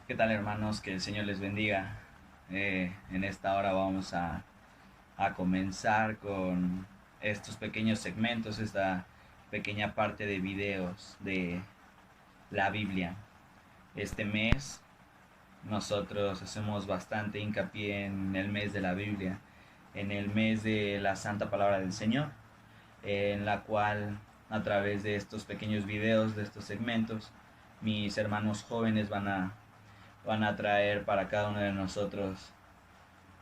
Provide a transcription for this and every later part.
¿Qué tal, hermanos? Que el Señor les bendiga. En esta hora vamos a comenzar con estos pequeños segmentos, esta pequeña parte de videos de la Biblia. Este mes nosotros hacemos bastante hincapié en el mes de la Biblia, en el mes de la Santa Palabra del Señor, en la cual a través de estos pequeños videos, de estos segmentos, mis hermanos jóvenes van a traer para cada uno de nosotros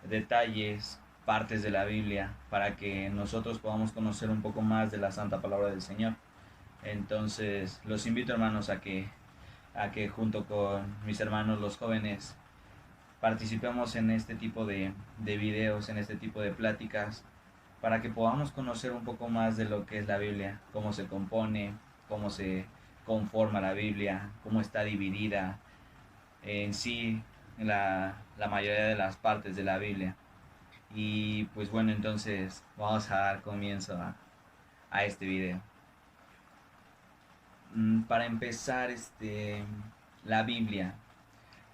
detalles, partes de la Biblia, para que nosotros podamos conocer un poco más de la santa palabra del Señor. Entonces, los invito, hermanos, a que junto con mis hermanos los jóvenes participemos en este tipo de videos, en este tipo de pláticas, para que podamos conocer un poco más de lo que es la Biblia, cómo se compone, cómo se conforma la Biblia, cómo está dividida, en sí la mayoría de las partes de la Biblia. Y pues bueno, entonces vamos a dar comienzo a este video. Para empezar, la Biblia.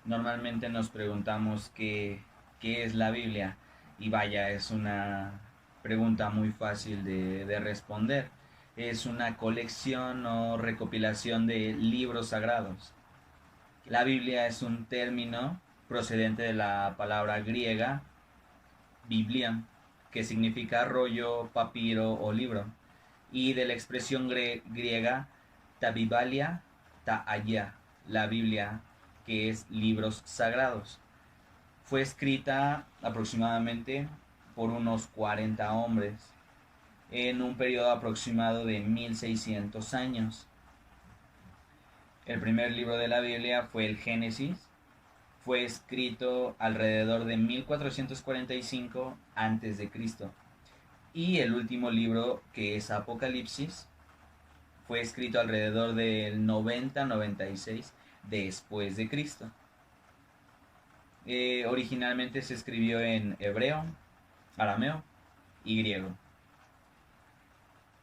Normalmente nos preguntamos qué es la Biblia. Y vaya, es una pregunta muy fácil de responder. Es una colección o recopilación de libros sagrados. La Biblia es un término procedente de la palabra griega Biblia, que significa rollo, papiro o libro, y de la expresión griega tabibalia, ta'aya, la Biblia, que es libros sagrados. Fue escrita aproximadamente por unos 40 hombres en un periodo aproximado de 1600 años. El primer libro de la Biblia fue el Génesis. Fue escrito alrededor de 1445 a.C. Y el último libro, que es Apocalipsis, fue escrito alrededor del 90-96 después de Cristo. Originalmente se escribió en hebreo, arameo y griego.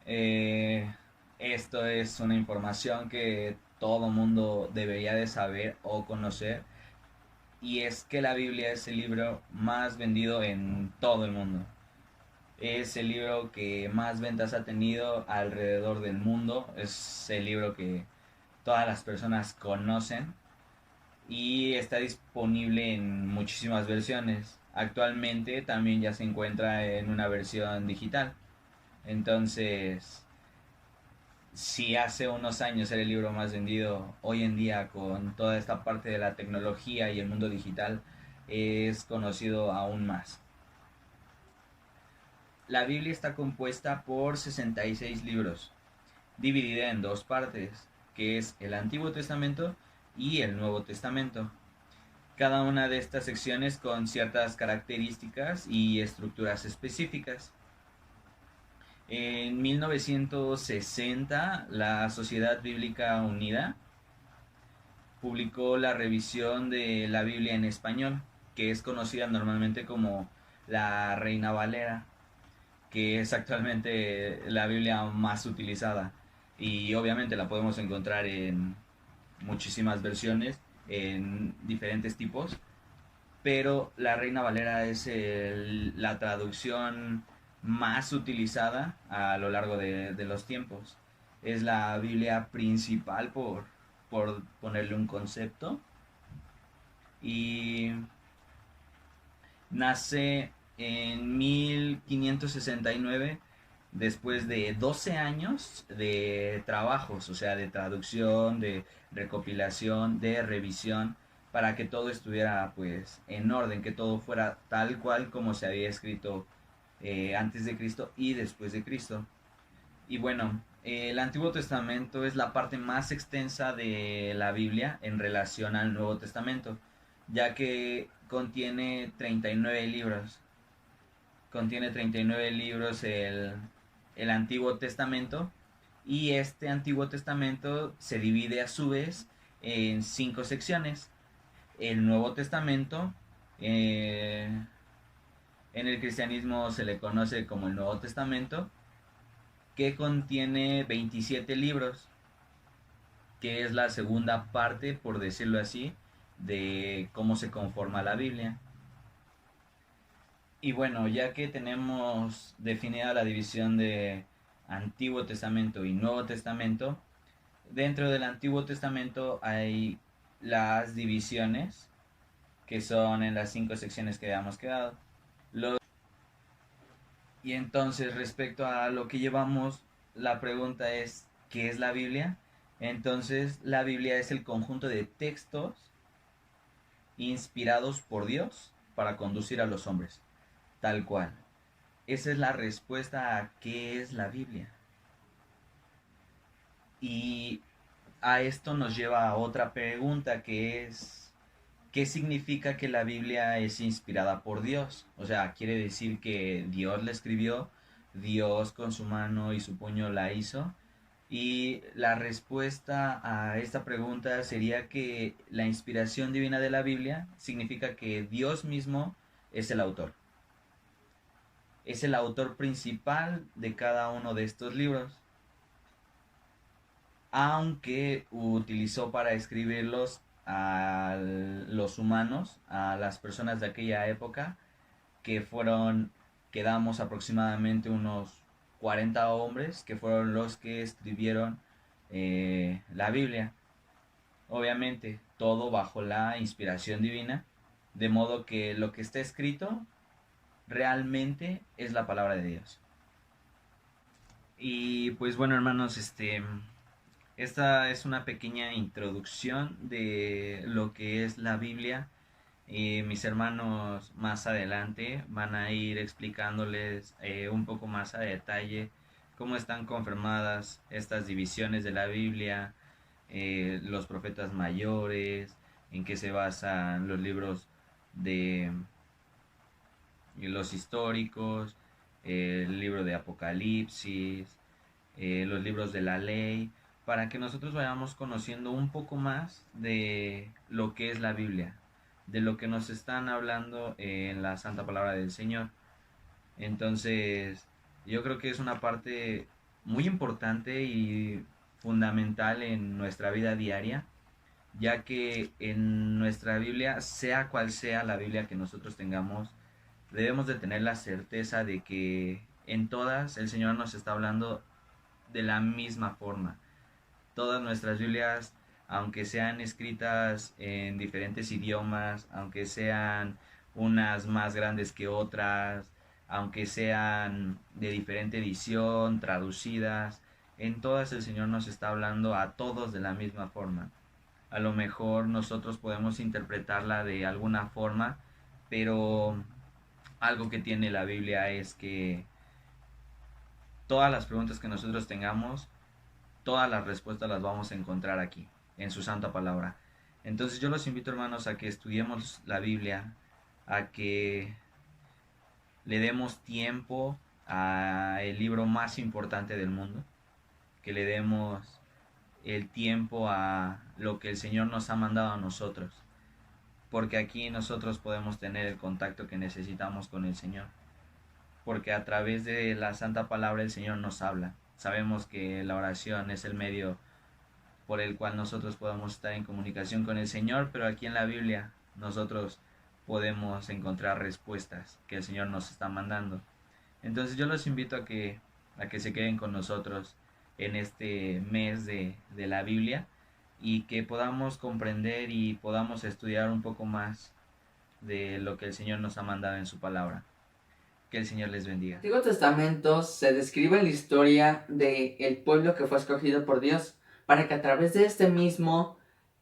Eh, Esto es una información que todo mundo debería de saber o conocer, y es que la Biblia es el libro más vendido en todo el mundo. Es el libro que más ventas ha tenido alrededor del mundo. Es el libro que todas las personas conocen y está disponible en muchísimas versiones. Actualmente también ya se encuentra en una versión digital. Entonces, si hace unos años era el libro más vendido, hoy en día con toda esta parte de la tecnología y el mundo digital es conocido aún más. La Biblia está compuesta por 66 libros, dividida en dos partes, que es el Antiguo Testamento y el Nuevo Testamento. Cada una de estas secciones con ciertas características y estructuras específicas. En 1960, la Sociedad Bíblica Unida publicó la revisión de la Biblia en español, que es conocida normalmente como la Reina Valera, que es actualmente la Biblia más utilizada. Y obviamente la podemos encontrar en muchísimas versiones, en diferentes tipos, pero la Reina Valera es la traducción más utilizada a lo largo de los tiempos. Es la Biblia principal por ponerle un concepto. Y nace en 1569 después de 12 años de trabajos, o sea, de traducción, de recopilación, de revisión, para que todo estuviera pues en orden, que todo fuera tal cual como se había escrito antes de Cristo y después de Cristo. Y bueno, el Antiguo Testamento es la parte más extensa de la Biblia en relación al Nuevo Testamento, ya que contiene 39 libros. Contiene 39 libros el Antiguo Testamento, y este Antiguo Testamento se divide a su vez en cinco secciones. El Nuevo Testamento, eh, en el cristianismo se le conoce como el Nuevo Testamento, que contiene 27 libros, que es la segunda parte, por decirlo así, de cómo se conforma la Biblia. Y bueno, ya que tenemos definida la división de Antiguo Testamento y Nuevo Testamento, dentro del Antiguo Testamento hay las divisiones, que son en las 5 secciones que habíamos quedado. Y entonces, respecto a lo que llevamos, la pregunta es, ¿qué es la Biblia? Entonces, la Biblia es el conjunto de textos inspirados por Dios para conducir a los hombres, tal cual. Esa es la respuesta a qué es la Biblia. Y a esto nos lleva a otra pregunta, que es, ¿qué significa que la Biblia es inspirada por Dios? O sea, quiere decir que Dios la escribió, Dios con su mano y su puño la hizo. Y la respuesta a esta pregunta sería que la inspiración divina de la Biblia significa que Dios mismo es el autor. Es el autor principal de cada uno de estos libros, aunque utilizó para escribirlos a los humanos, a las personas de aquella época, que quedamos aproximadamente unos 40 hombres, que fueron los que escribieron la Biblia. Obviamente, todo bajo la inspiración divina, de modo que lo que está escrito realmente es la palabra de Dios. Y pues bueno, hermanos, esta es una pequeña introducción de lo que es la Biblia. Mis hermanos más adelante van a ir explicándoles un poco más a detalle cómo están confirmadas estas divisiones de la Biblia, los profetas mayores, en qué se basan los libros de los históricos, el libro de Apocalipsis, los libros de la ley, para que nosotros vayamos conociendo un poco más de lo que es la Biblia, de lo que nos están hablando en la santa palabra del Señor. Entonces, yo creo que es una parte muy importante y fundamental en nuestra vida diaria, ya que en nuestra Biblia, sea cual sea la Biblia que nosotros tengamos, debemos de tener la certeza de que en todas el Señor nos está hablando de la misma forma. Todas nuestras Biblias, aunque sean escritas en diferentes idiomas, aunque sean unas más grandes que otras, aunque sean de diferente edición, traducidas, en todas el Señor nos está hablando a todos de la misma forma. A lo mejor nosotros podemos interpretarla de alguna forma, pero algo que tiene la Biblia es que todas las preguntas que nosotros tengamos, todas las respuestas las vamos a encontrar aquí, en su santa palabra. Entonces yo los invito, hermanos, a que estudiemos la Biblia, a que le demos tiempo a el libro más importante del mundo, que le demos el tiempo a lo que el Señor nos ha mandado a nosotros, porque aquí nosotros podemos tener el contacto que necesitamos con el Señor, porque a través de la santa palabra el Señor nos habla. Sabemos que la oración es el medio por el cual nosotros podemos estar en comunicación con el Señor, pero aquí en la Biblia nosotros podemos encontrar respuestas que el Señor nos está mandando. Entonces yo los invito a que se queden con nosotros en este mes de la Biblia, y que podamos comprender y podamos estudiar un poco más de lo que el Señor nos ha mandado en su palabra. Que el Señor les bendiga. En el Antiguo Testamento se describe la historia del pueblo que fue escogido por Dios para que a través de este mismo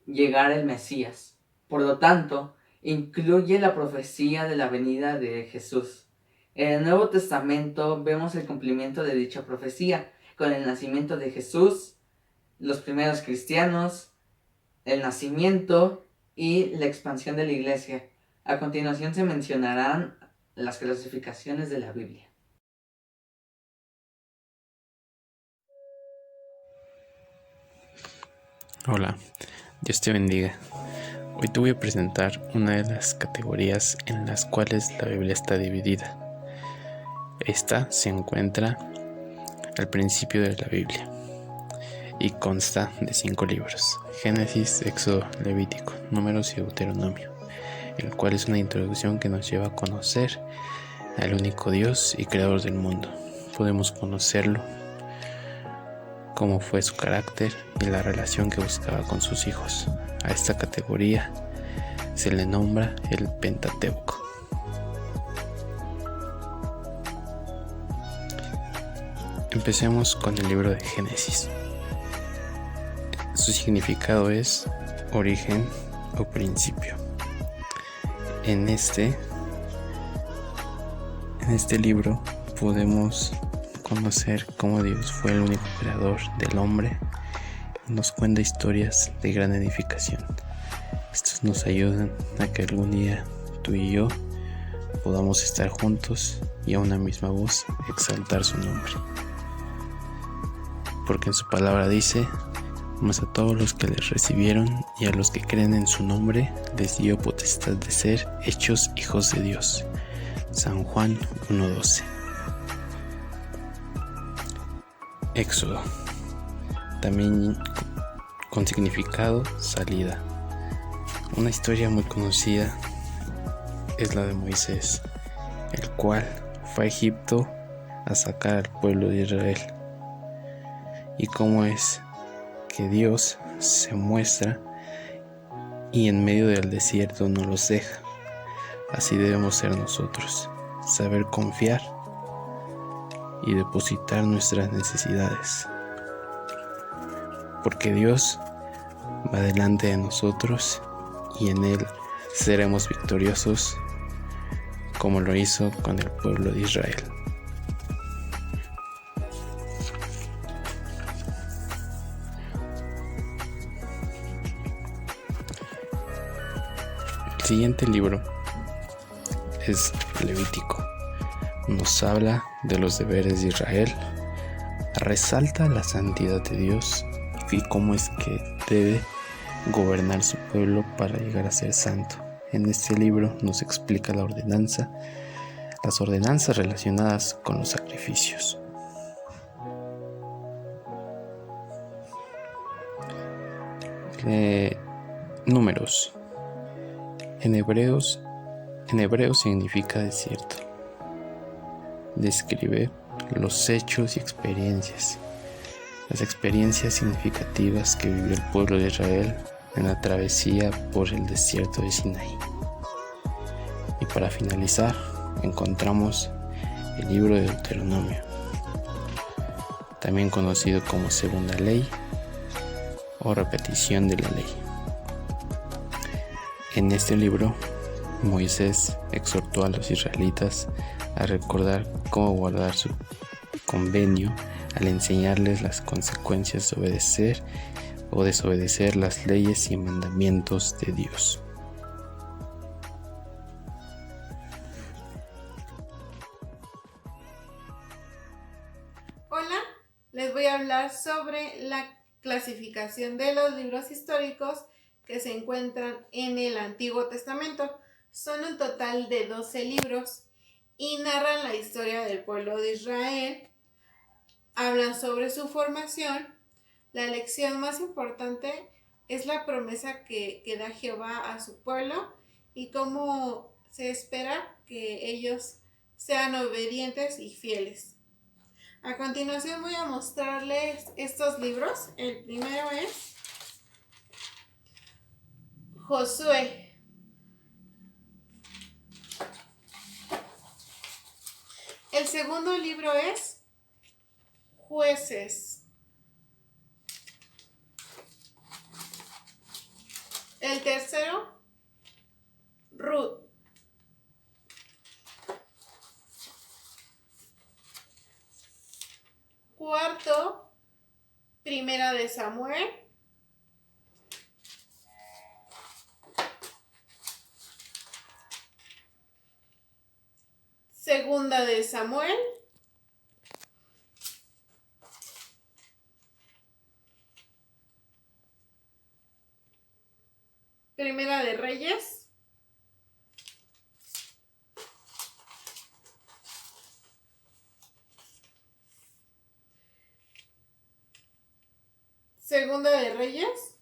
llegara el Mesías. Por lo tanto, incluye la profecía de la venida de Jesús. En el Nuevo Testamento vemos el cumplimiento de dicha profecía con el nacimiento de Jesús, los primeros cristianos, el nacimiento y la expansión de la iglesia. A continuación se mencionarán las clasificaciones de la Biblia. Hola, Dios te bendiga. Hoy te voy a presentar una de las categorías en las cuales la Biblia está dividida. Esta se encuentra al principio de la Biblia y consta de 5 libros: Génesis, Éxodo, Levítico, Números y Deuteronomio, el cual es una introducción que nos lleva a conocer al único Dios y creador del mundo. Podemos conocerlo, cómo fue su carácter y la relación que buscaba con sus hijos. A esta categoría se le nombra el Pentateuco. Empecemos con el libro de Génesis. Su significado es origen o principio. En este libro podemos conocer cómo Dios fue el único creador del hombre y nos cuenta historias de gran edificación. Estos nos ayudan a que algún día tú y yo podamos estar juntos y a una misma voz exaltar su nombre. Porque en su palabra dice: mas a todos los que les recibieron y a los que creen en su nombre les dio potestad de ser hechos hijos de Dios. San Juan 1:12. Éxodo, también con significado salida. Una historia muy conocida es la de Moisés, el cual fue a Egipto a sacar al pueblo de Israel. Y cómo es que Dios se muestra y en medio del desierto no los deja. Así debemos ser nosotros, saber confiar y depositar nuestras necesidades, porque Dios va delante de nosotros y en Él seremos victoriosos, como lo hizo con el pueblo de Israel. El siguiente libro es Levítico. Nos habla de los deberes de Israel, resalta la santidad de Dios y cómo es que debe gobernar su pueblo para llegar a ser santo. En este libro nos explica las ordenanzas relacionadas con los sacrificios. Números. En hebreo significa desierto. Describe los hechos y experiencias, las experiencias significativas que vivió el pueblo de Israel en la travesía por el desierto de Sinaí. Y para finalizar, encontramos el libro de Deuteronomio, también conocido como segunda ley o repetición de la ley. En este libro, Moisés exhortó a los israelitas a recordar cómo guardar su convenio al enseñarles las consecuencias de obedecer o desobedecer las leyes y mandamientos de Dios. Hola, les voy a hablar sobre la clasificación de los libros históricos que se encuentran en el Antiguo Testamento. Son un total de 12 libros y narran la historia del pueblo de Israel, hablan sobre su formación. La lección más importante es la promesa que da Jehová a su pueblo y cómo se espera que ellos sean obedientes y fieles. A continuación voy a mostrarles estos libros. El primero es Josué. El segundo libro es Jueces. El tercero, Ruth. Cuarto, Primera de Samuel. Segunda de Samuel. Primera de Reyes. Segunda de Reyes.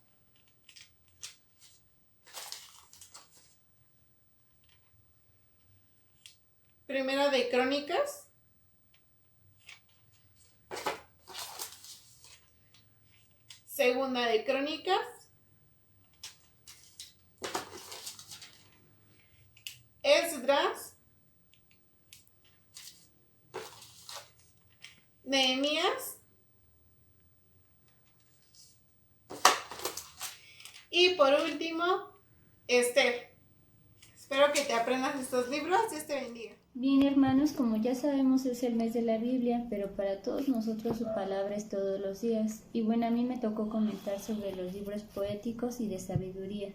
Primera de Crónicas. Segunda de Crónicas. Esdras. Nehemías. Y por último, Esther. Espero que te aprendas estos libros. Dios te bendiga. Bien, hermanos, como ya sabemos es el mes de la Biblia, pero para todos nosotros su palabra es todos los días. Y bueno, a mí me tocó comentar sobre los libros poéticos y de sabiduría.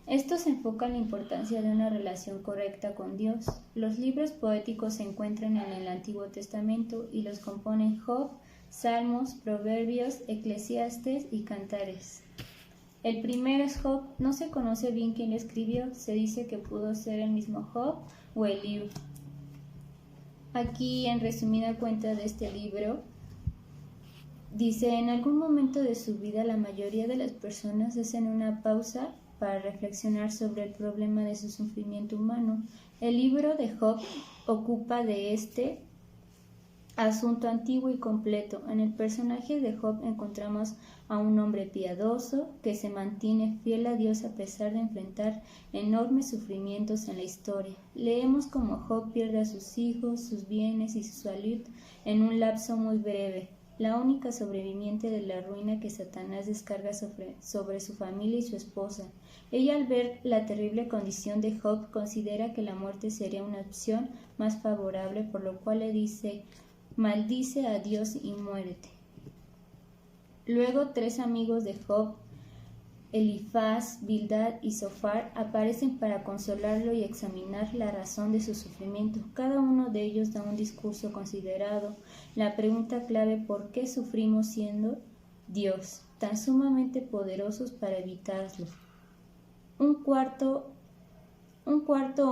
Estos enfocan la importancia de una relación correcta con Dios. Los libros poéticos se encuentran en el Antiguo Testamento y los componen Job, Salmos, Proverbios, Eclesiastes y Cantares. El primero es Job. No se conoce bien quién lo escribió. Se dice que pudo ser el mismo Job o Eliú. Aquí, en resumida cuenta de este libro, dice: en algún momento de su vida la mayoría de las personas hacen una pausa para reflexionar sobre el problema de su sufrimiento humano. El libro de Job ocupa de este asunto antiguo y completo. En el personaje de Job encontramos a un hombre piadoso que se mantiene fiel a Dios a pesar de enfrentar enormes sufrimientos en la historia. Leemos cómo Job pierde a sus hijos, sus bienes y su salud en un lapso muy breve. La única sobreviviente de la ruina que Satanás descarga sobre su familia y su esposa. Ella, al ver la terrible condición de Job, considera que la muerte sería una opción más favorable, por lo cual le dice: maldice a Dios y muérete. Luego 3 amigos de Job, Elifaz, Bildad y Zofar, aparecen para consolarlo y examinar la razón de su sufrimiento. Cada uno de ellos da un discurso considerado. La pregunta clave: ¿por qué sufrimos siendo Dios tan sumamente poderosos para evitarlo? Un cuarto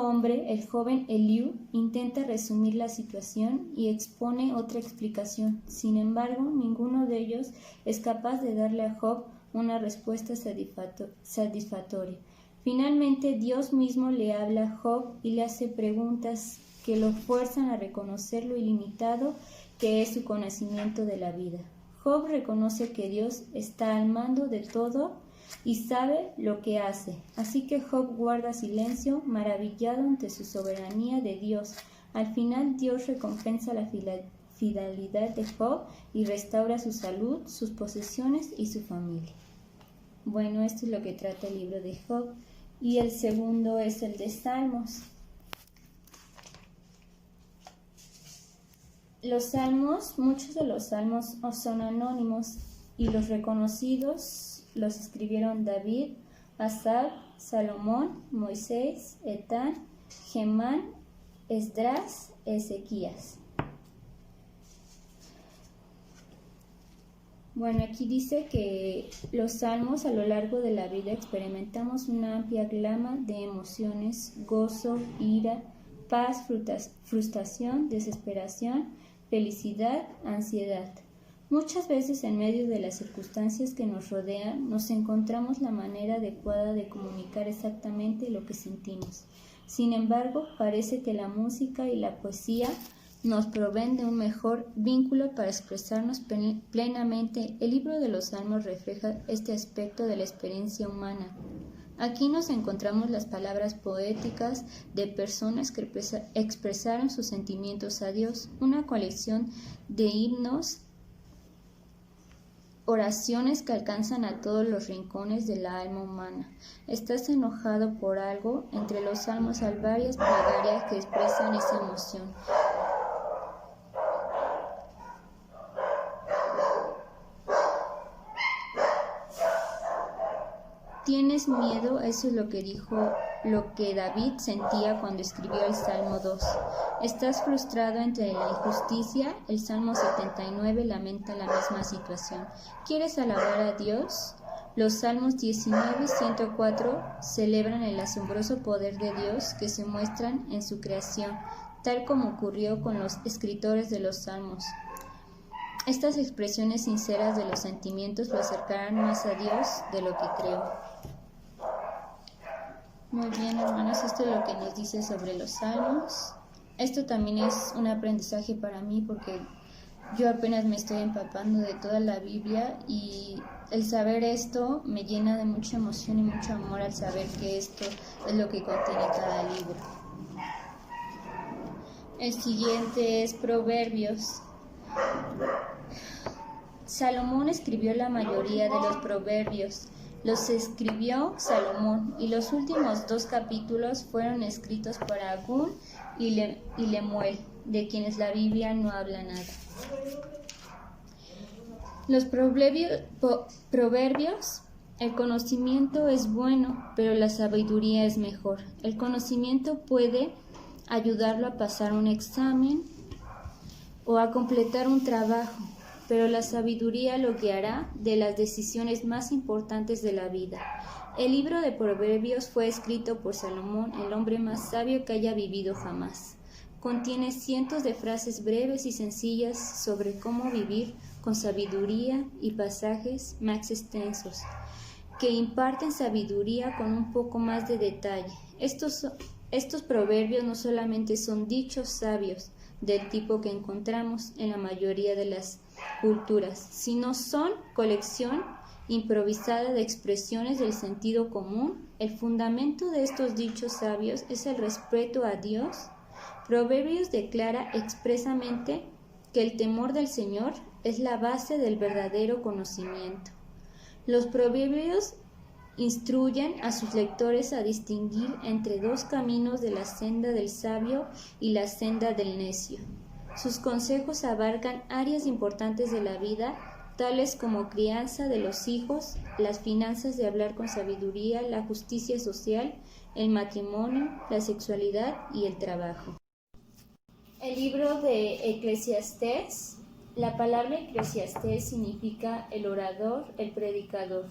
hombre, el joven Eliú, intenta resumir la situación y expone otra explicación. Sin embargo, ninguno de ellos es capaz de darle a Job una respuesta satisfactoria. Finalmente, Dios mismo le habla a Job y le hace preguntas que lo fuerzan a reconocer lo ilimitado que es su conocimiento de la vida. Job reconoce que Dios está al mando de todo y sabe lo que hace. Así que Job guarda silencio, maravillado ante su soberanía de Dios. Al final, Dios recompensa la fidelidad de Job y restaura su salud, sus posesiones y su familia. Bueno, esto es lo que trata el libro de Job. Y el segundo es el de Salmos. Los salmos, muchos de los salmos son anónimos y los reconocidos los escribieron David, Asaf, Salomón, Moisés, Etán, Gemán, Esdras, Ezequías. Bueno, aquí dice que los salmos a lo largo de la vida experimentamos una amplia gama de emociones: gozo, ira, paz, frustración, desesperación, felicidad, ansiedad. Muchas veces en medio de las circunstancias que nos rodean nos encontramos la manera adecuada de comunicar exactamente lo que sentimos. Sin embargo, parece que la música y la poesía nos proveen de un mejor vínculo para expresarnos plenamente. El libro de los Salmos refleja este aspecto de la experiencia humana. Aquí nos encontramos las palabras poéticas de personas que expresaron sus sentimientos a Dios, una colección de himnos, oraciones que alcanzan a todos los rincones de la alma humana. ¿Estás enojado por algo? Entre los salmos hay varias plegarias que expresan esa emoción. ¿Tienes miedo? Eso es lo que David sentía cuando escribió el Salmo 2. ¿Estás frustrado entre la injusticia? El Salmo 79 lamenta la misma situación. ¿Quieres alabar a Dios? Los Salmos 19 y 104 celebran el asombroso poder de Dios que se muestran en su creación, tal como ocurrió con los escritores de los Salmos. Estas expresiones sinceras de los sentimientos lo acercarán más a Dios de lo que creo. Muy bien, hermanos, esto es lo que nos dice sobre los salmos. Esto también es un aprendizaje para mí porque yo apenas me estoy empapando de toda la Biblia y el saber esto me llena de mucha emoción y mucho amor al saber que esto es lo que contiene cada libro. El siguiente es Proverbios. Salomón escribió la mayoría de los proverbios. Los escribió Salomón y los últimos 2 capítulos fueron escritos por Agún y Lemuel, de quienes la Biblia no habla nada. Los proverbios, el conocimiento es bueno, pero la sabiduría es mejor. El conocimiento puede ayudarlo a pasar un examen o a completar un trabajo, pero la sabiduría lo guiará de las decisiones más importantes de la vida. El libro de Proverbios fue escrito por Salomón, el hombre más sabio que haya vivido jamás. Contiene cientos de frases breves y sencillas sobre cómo vivir con sabiduría y pasajes más extensos, que imparten sabiduría con un poco más de detalle. Estos proverbios no solamente son dichos sabios del tipo que encontramos en la mayoría de las culturas, sino son colección improvisada de expresiones del sentido común. El fundamento de estos dichos sabios es el respeto a Dios. Proverbios declara expresamente que el temor del Señor es la base del verdadero conocimiento. Los proverbios instruyen a sus lectores a distinguir entre 2 caminos de la senda del sabio y la senda del necio. Sus consejos abarcan áreas importantes de la vida, tales como crianza de los hijos, las finanzas de hablar con sabiduría, la justicia social, el matrimonio, la sexualidad y el trabajo. El libro de Eclesiastés. La palabra Eclesiastés significa el orador, el predicador.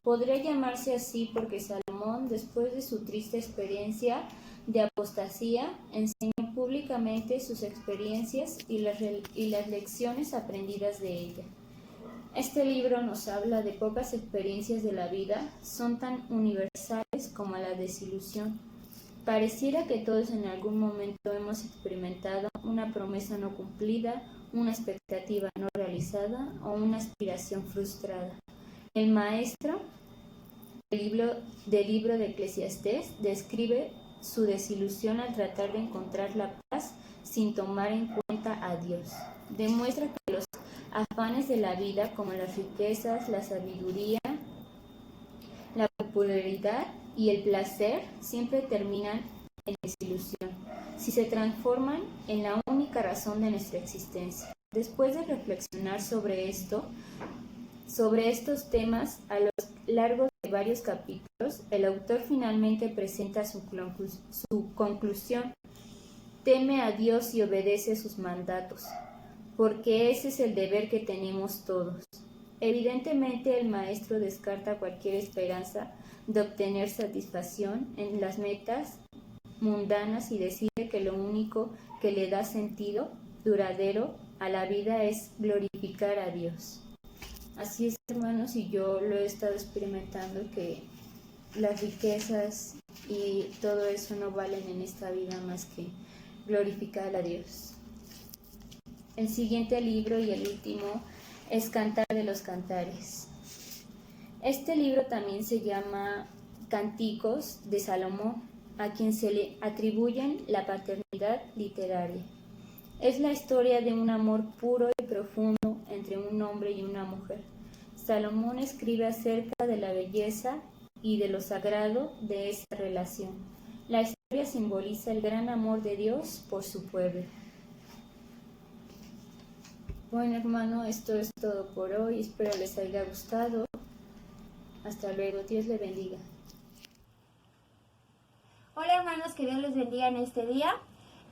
Podría llamarse así porque Salomón, después de su triste experiencia de apostasía, enseñó públicamente sus experiencias y las lecciones aprendidas de ella. Este libro nos habla de pocas experiencias de la vida, son tan universales como la desilusión. Pareciera que todos en algún momento hemos experimentado una promesa no cumplida, una expectativa no realizada o una aspiración frustrada. El maestro del libro de Eclesiastés describe su desilusión al tratar de encontrar la paz sin tomar en cuenta a Dios. Demuestra que los afanes de la vida, como las riquezas, la sabiduría, la popularidad y el placer, siempre terminan en desilusión, si se transforman en la única razón de nuestra existencia. Después de reflexionar sobre estos temas a lo largo de varios capítulos, el autor finalmente presenta su conclusión. Teme a Dios y obedece sus mandatos, porque ese es el deber que tenemos todos. Evidentemente, el maestro descarta cualquier esperanza de obtener satisfacción en las metas mundanas y decide que lo único que le da sentido duradero a la vida es glorificar a Dios. Así es, hermanos, y yo lo he estado experimentando, que las riquezas y todo eso no valen en esta vida más que glorificar a Dios. El siguiente libro y el último es Cantar de los Cantares. Este libro también se llama Cánticos de Salomón, a quien se le atribuyen la paternidad literaria. Es la historia de un amor puro y profundo entre un hombre y una mujer. Salomón escribe acerca de la belleza y de lo sagrado de esta relación. La historia simboliza el gran amor de Dios por su pueblo. Bueno, hermano, esto es todo por hoy. Espero les haya gustado. Hasta luego. Dios les bendiga. Hola, hermanos, que Dios les bendiga en este día.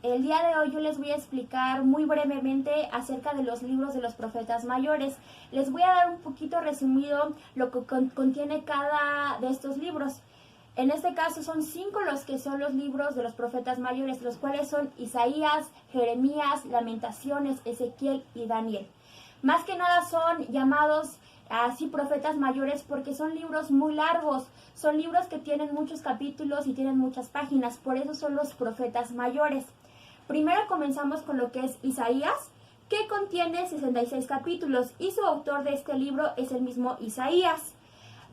El día de hoy yo les voy a explicar muy brevemente acerca de los libros de los profetas mayores. Les voy a dar un poquito resumido lo que contiene cada de estos libros. En este caso son 5 los que son los libros de los profetas mayores, los cuales son Isaías, Jeremías, Lamentaciones, Ezequiel y Daniel. Más que nada son llamados así profetas mayores porque son libros muy largos, son libros que tienen muchos capítulos y tienen muchas páginas, por eso son los profetas mayores. Primero comenzamos con lo que es Isaías, que contiene 66 capítulos y su autor de este libro es el mismo Isaías.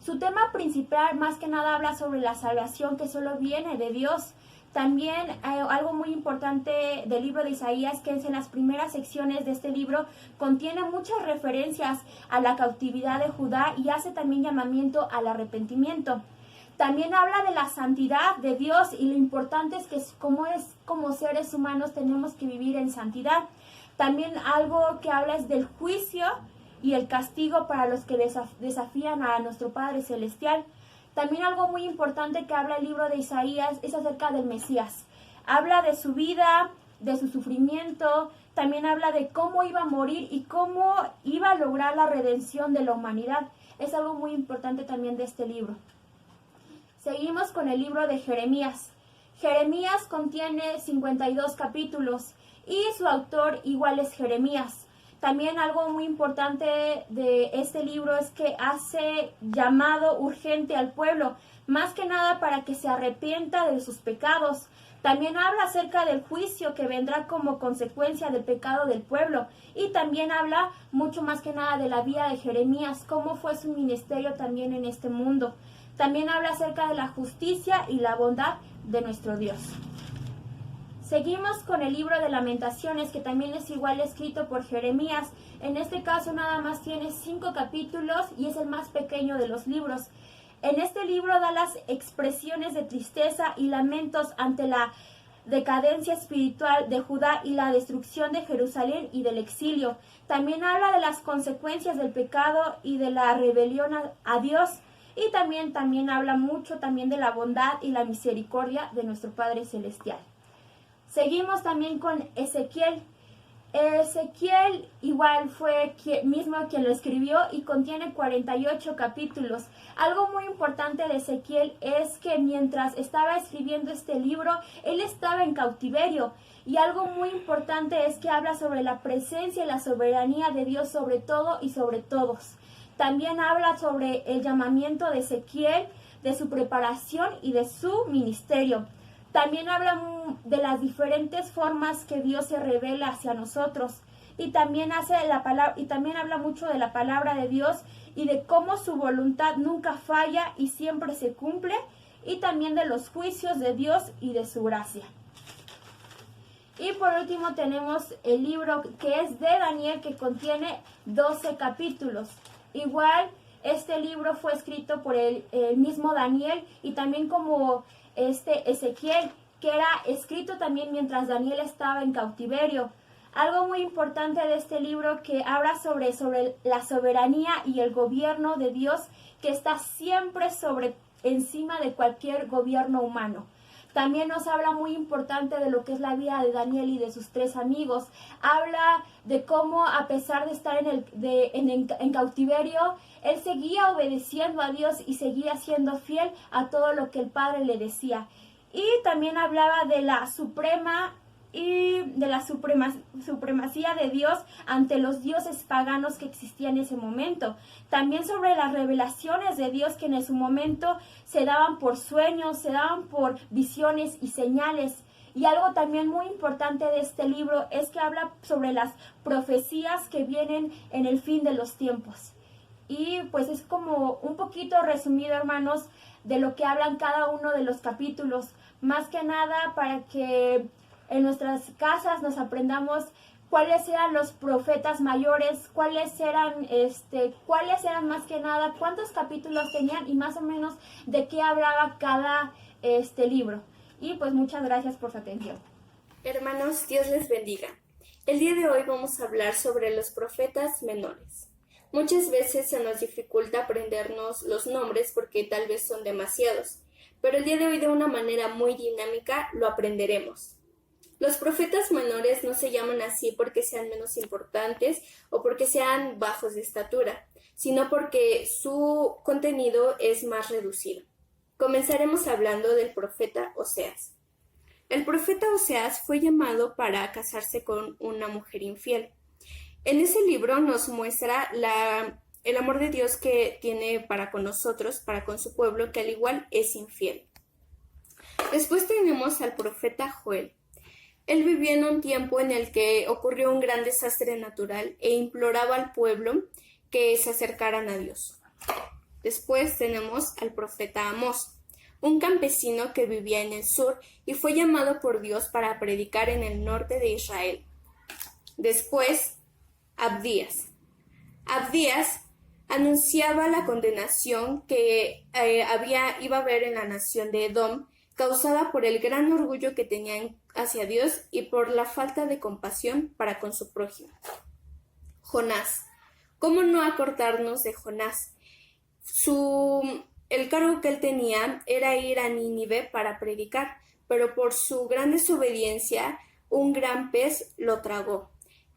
Su tema principal más que nada habla sobre la salvación que solo viene de Dios. También algo muy importante del libro de Isaías, que es en las primeras secciones de este libro, contiene muchas referencias a la cautividad de Judá y hace también llamamiento al arrepentimiento. También habla de la santidad de Dios y lo importante es que como seres humanos tenemos que vivir en santidad. También algo que habla es del juicio y el castigo para los que desafían a nuestro Padre Celestial. También algo muy importante que habla el libro de Isaías es acerca del Mesías. Habla de su vida, de su sufrimiento, también habla de cómo iba a morir y cómo iba a lograr la redención de la humanidad. Es algo muy importante también de este libro. Seguimos con el libro de Jeremías. Jeremías contiene 52 capítulos y su autor igual es Jeremías. También algo muy importante de este libro es que hace llamado urgente al pueblo, más que nada para que se arrepienta de sus pecados. También habla acerca del juicio que vendrá como consecuencia del pecado del pueblo. Y también habla mucho más que nada de la vida de Jeremías, cómo fue su ministerio también en este mundo. También habla acerca de la justicia y la bondad de nuestro Dios. Seguimos con el libro de Lamentaciones, que también es igual escrito por Jeremías. En este caso nada más tiene 5 capítulos y es el más pequeño de los libros. En este libro da las expresiones de tristeza y lamentos ante la decadencia espiritual de Judá y la destrucción de Jerusalén y del exilio. También habla de las consecuencias del pecado y de la rebelión a Dios. Y también habla mucho también de la bondad y la misericordia de nuestro Padre Celestial. Seguimos también con Ezequiel. Ezequiel igual fue mismo quien lo escribió y contiene 48 capítulos. Algo muy importante de Ezequiel es que mientras estaba escribiendo este libro, él estaba en cautiverio. Y algo muy importante es que habla sobre la presencia y la soberanía de Dios sobre todo y sobre todos. También habla sobre el llamamiento de Ezequiel, de su preparación y de su ministerio. También habla de las diferentes formas que Dios se revela hacia nosotros y también habla mucho de la palabra de Dios y de cómo su voluntad nunca falla y siempre se cumple, y también de los juicios de Dios y de su gracia. Y por último tenemos el libro que es de Daniel, que contiene 12 capítulos. Igual este libro fue escrito por el mismo Daniel y también como Ezequiel, que era escrito también mientras Daniel estaba en cautiverio. Algo muy importante de este libro que habla sobre la soberanía y el gobierno de Dios, que está siempre encima de cualquier gobierno humano. También nos habla muy importante de lo que es la vida de Daniel y de sus 3 amigos. Habla de cómo, a pesar de estar en cautiverio, él seguía obedeciendo a Dios y seguía siendo fiel a todo lo que el Padre le decía. Y también hablaba de la supremacía de Dios ante los dioses paganos que existían en ese momento. También sobre las revelaciones de Dios que en su momento se daban por sueños, se daban por visiones y señales. Y algo también muy importante de este libro es que habla sobre las profecías que vienen en el fin de los tiempos. Y pues es como un poquito resumido, hermanos, de lo que hablan cada uno de los capítulos. Más que nada para que en nuestras casas nos aprendamos cuáles eran los profetas mayores, cuáles eran más que nada, cuántos capítulos tenían y más o menos de qué hablaba cada libro. Y pues muchas gracias por su atención. Hermanos, Dios les bendiga. El día de hoy vamos a hablar sobre los profetas menores. Muchas veces se nos dificulta aprendernos los nombres porque tal vez son demasiados, pero el día de hoy de una manera muy dinámica lo aprenderemos. Los profetas menores no se llaman así porque sean menos importantes o porque sean bajos de estatura, sino porque su contenido es más reducido. Comenzaremos hablando del profeta Oseas. El profeta Oseas fue llamado para casarse con una mujer infiel. En ese libro nos muestra el amor de Dios que tiene para con nosotros, para con su pueblo, que al igual es infiel. Después tenemos al profeta Joel. Él vivía en un tiempo en el que ocurrió un gran desastre natural e imploraba al pueblo que se acercaran a Dios. Después tenemos al profeta Amós, un campesino que vivía en el sur y fue llamado por Dios para predicar en el norte de Israel. Después, Abdías. Abdías anunciaba la condenación que iba a haber en la nación de Edom, causada por el gran orgullo que tenían hacia Dios y por la falta de compasión para con su prójimo. Jonás. ¿Cómo no acordarnos de Jonás? El cargo que él tenía era ir a Nínive para predicar, pero por su gran desobediencia, un gran pez lo tragó.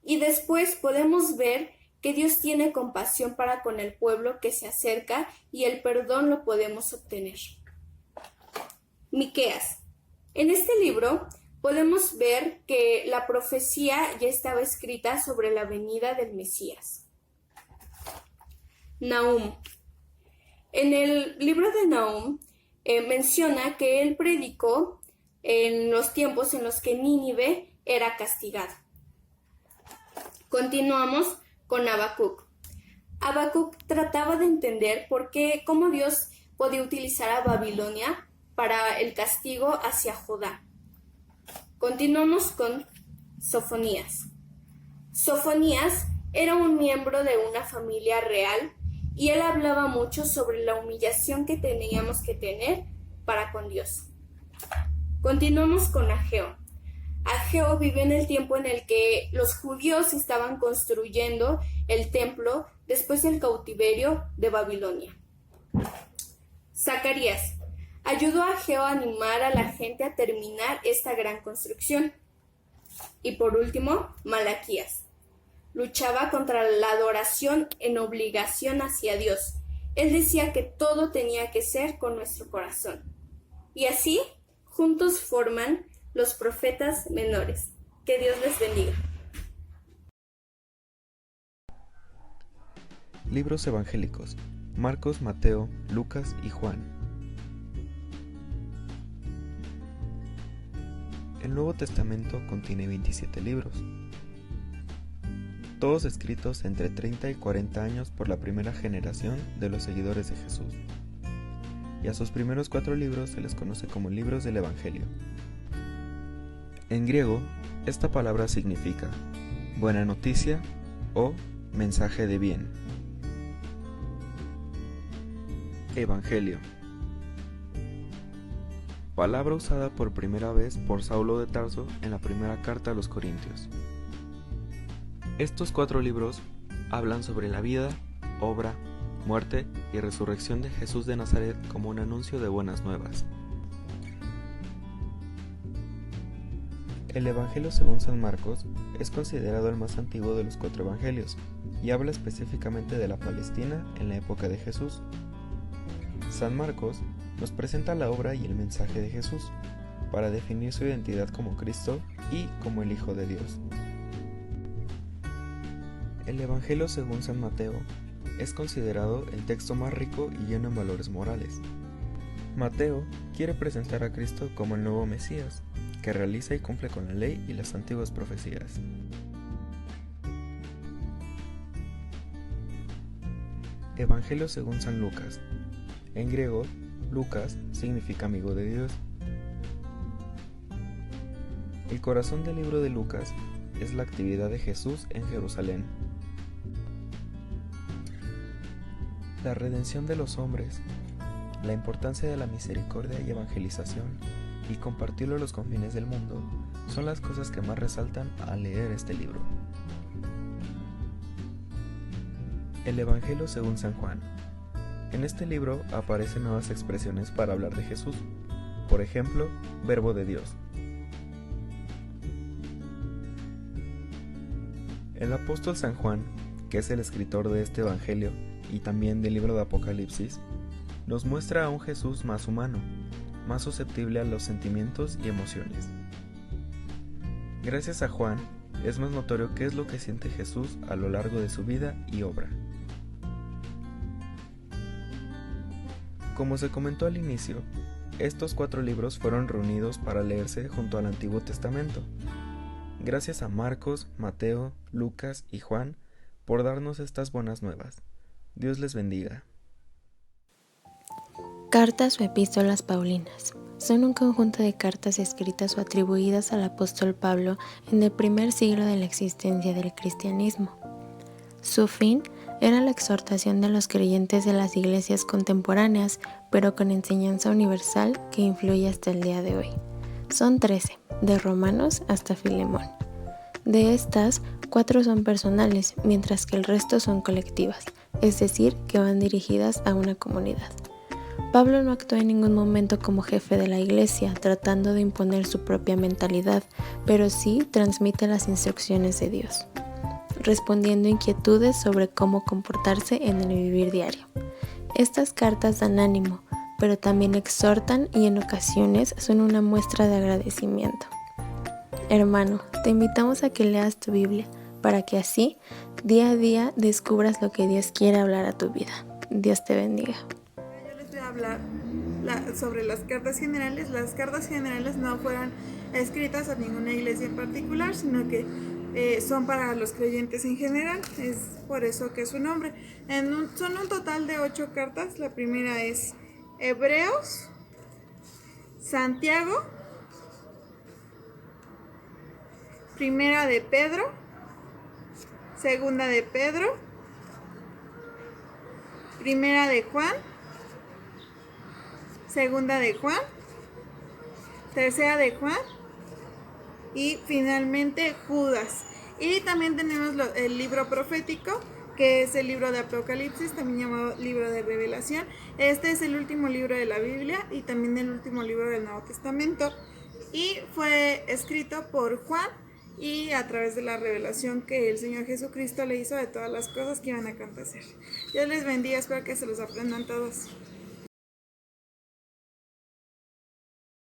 Y después podemos ver que Dios tiene compasión para con el pueblo que se acerca y el perdón lo podemos obtener. Miqueas. En este libro podemos ver que la profecía ya estaba escrita sobre la venida del Mesías. Nahum. En el libro de Nahum menciona que él predicó en los tiempos en los que Nínive era castigada. Continuamos con Habacuc. Habacuc trataba de entender cómo Dios podía utilizar a Babilonia para el castigo hacia Judá. Continuamos con Sofonías. Sofonías era un miembro de una familia real y él hablaba mucho sobre la humillación que teníamos que tener para con Dios. Continuamos con Ageo. Ageo vivió en el tiempo en el que los judíos estaban construyendo el templo después del cautiverio de Babilonia. Zacarías ayudó a Ageo a animar a la gente a terminar esta gran construcción. Y por último, Malaquías. Luchaba contra la adoración en obligación hacia Dios. Él decía que todo tenía que ser con nuestro corazón. Y así, juntos forman los profetas menores. Que Dios les bendiga. Libros evangélicos: Marcos, Mateo, Lucas y Juan. El Nuevo Testamento contiene 27 libros, todos escritos entre 30 y 40 años por la primera generación de los seguidores de Jesús. Y a sus primeros 4 libros se les conoce como libros del Evangelio. En griego, esta palabra significa buena noticia o mensaje de bien. Evangelio. Palabra usada por primera vez por Saulo de Tarso en la primera carta a los Corintios. Estos 4 libros hablan sobre la vida, obra, muerte y resurrección de Jesús de Nazaret como un anuncio de buenas nuevas. El Evangelio según San Marcos es considerado el más antiguo de los 4 evangelios y habla específicamente de la Palestina en la época de Jesús. San Marcos nos presenta la obra y el mensaje de Jesús para definir su identidad como Cristo y como el Hijo de Dios. El Evangelio según San Mateo es considerado el texto más rico y lleno en valores morales. Mateo quiere presentar a Cristo como el nuevo Mesías, que realiza y cumple con la ley y las antiguas profecías. Evangelio según San Lucas. En griego, Lucas significa amigo de Dios. El corazón del libro de Lucas es la actividad de Jesús en Jerusalén. La redención de los hombres, la importancia de la misericordia y evangelización, y compartirlo a los confines del mundo, son las cosas que más resaltan al leer este libro. El Evangelio según San Juan. En este libro aparecen nuevas expresiones para hablar de Jesús. Por ejemplo, Verbo de Dios. El apóstol San Juan, que es el escritor de este Evangelio y también del libro de Apocalipsis, nos muestra a un Jesús más humano, más susceptible a los sentimientos y emociones. Gracias a Juan, es más notorio qué es lo que siente Jesús a lo largo de su vida y obra. Como se comentó al inicio, estos 4 libros fueron reunidos para leerse junto al Antiguo Testamento. Gracias a Marcos, Mateo, Lucas y Juan por darnos estas buenas nuevas. Dios les bendiga. Cartas o epístolas paulinas. Son un conjunto de cartas escritas o atribuidas al apóstol Pablo en el primer siglo de la existencia del cristianismo. Su fin era la exhortación de los creyentes de las iglesias contemporáneas, pero con enseñanza universal que influye hasta el día de hoy. Son 13, de Romanos hasta Filemón. De estas, 4 son personales, mientras que el resto son colectivas, es decir, que van dirigidas a una comunidad. Pablo no actuó en ningún momento como jefe de la iglesia, tratando de imponer su propia mentalidad, pero sí transmite las instrucciones de Dios, respondiendo a inquietudes sobre cómo comportarse en el vivir diario. Estas cartas dan ánimo, pero también exhortan y en ocasiones son una muestra de agradecimiento. Hermano, te invitamos a que leas tu Biblia, para que así, día a día, descubras lo que Dios quiere hablar a tu vida. Dios te bendiga. Yo les voy a hablar sobre las cartas generales. Las cartas generales no fueron escritas a ninguna iglesia en particular, sino que son para los creyentes en general, es por eso que su nombre. Son un total de 8 cartas. La primera es Hebreos, Santiago, Primera de Pedro, Segunda de Pedro, Primera de Juan, Segunda de Juan, Tercera de Juan y finalmente Judas. Y también tenemos el libro profético, que es el libro de Apocalipsis, también llamado libro de Revelación. Este es el último libro de la Biblia y también el último libro del Nuevo Testamento. Y fue escrito por Juan y a través de la revelación que el Señor Jesucristo le hizo de todas las cosas que iban a acontecer. Dios les bendiga, espero que se los aprendan todos.